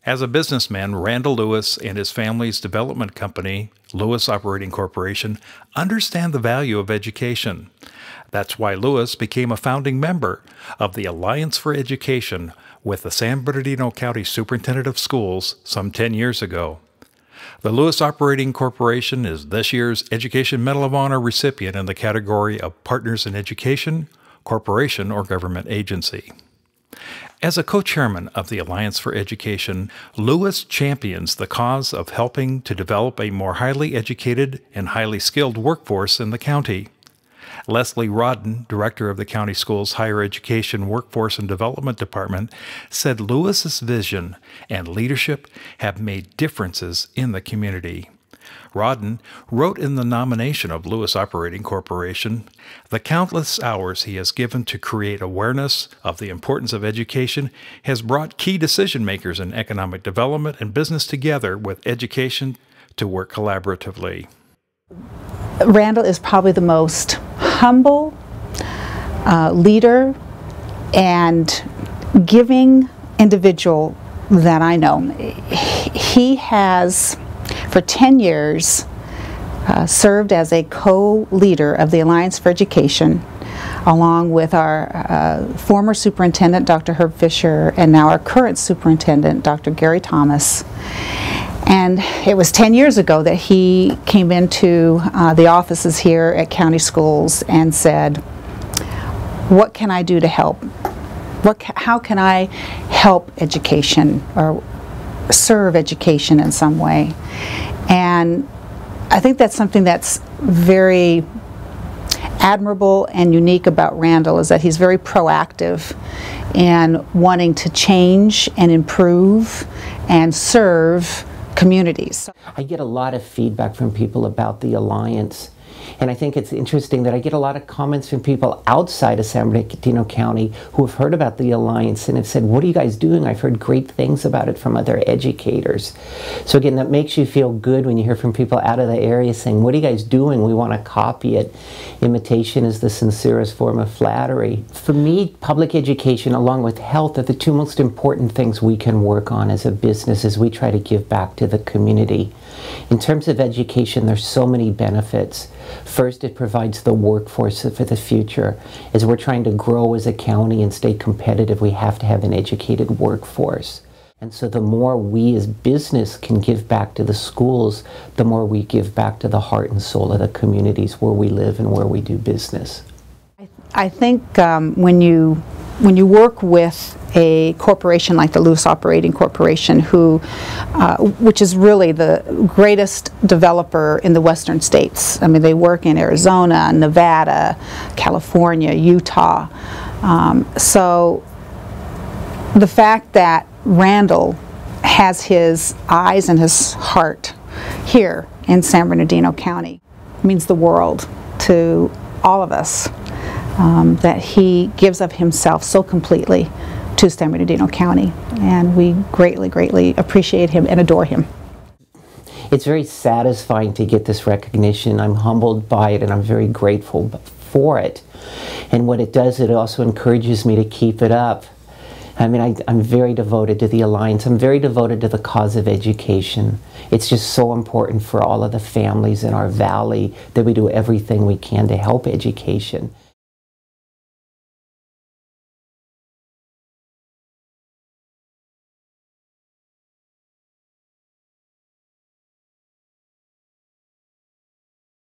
As a businessman, Randall Lewis and his family's development company, Lewis Operating Corporation, understand the value of education. That's why Lewis became a founding member of the Alliance for Education with the San Bernardino County Superintendent of Schools some 10 years ago. The Lewis Operating Corporation is this year's Education Medal of Honor recipient in the category of Partners in Education, Corporation, or Government Agency. As a co-chairman of the Alliance for Education, Lewis champions the cause of helping to develop a more highly educated and highly skilled workforce in the county. Leslie Rodden, director of the county school's Higher Education Workforce and Development Department, said Lewis's vision and leadership have made differences in the community. Rodden wrote in the nomination of Lewis Operating Corporation, "The countless hours he has given to create awareness of the importance of education has brought key decision makers in economic development and business together with education to work collaboratively." Randall is probably the most humble leader and giving individual that I know. He has, for 10 years, served as a co-leader of the Alliance for Education, along with our former superintendent, Dr. Herb Fisher, and now our current superintendent, Dr. Gary Thomas. And it was 10 years ago that he came into the offices here at county schools and said, "What can I do to help? How can I help education or serve education in some way?" And I think that's something that's very admirable and unique about Randall, is that he's very proactive in wanting to change and improve and serve communities. I get a lot of feedback from people about the Alliance, and I think it's interesting that I get a lot of comments from people outside of San Bernardino County who have heard about the Alliance and have said, "What are you guys doing? I've heard great things about it from other educators." So again, that makes you feel good when you hear from people out of the area saying, "What are you guys doing? We want to copy it." Imitation is the sincerest form of flattery. For me, public education along with health are the two most important things we can work on as a business as we try to give back to the community. In terms of education, there's so many benefits. First, it provides the workforce for the future. As we're trying to grow as a county and stay competitive, we have to have an educated workforce. And so the more we as business can give back to the schools, the more we give back to the heart and soul of the communities where we live and where we do business. I think when you work with a corporation like the Lewis Operating Corporation, which is really the greatest developer in the western states. I mean, they work in Arizona, Nevada, California, Utah. So the fact that Randall has his eyes and his heart here in San Bernardino County means the world to all of us, that he gives of himself so completely to San Bernardino County, and we greatly, greatly appreciate him and adore him. It's very satisfying to get this recognition. I'm humbled by it and I'm very grateful for it. And what it does, it also encourages me to keep it up. I mean, I'm very devoted to the Alliance. I'm very devoted to the cause of education. It's just so important for all of the families in our valley that we do everything we can to help education.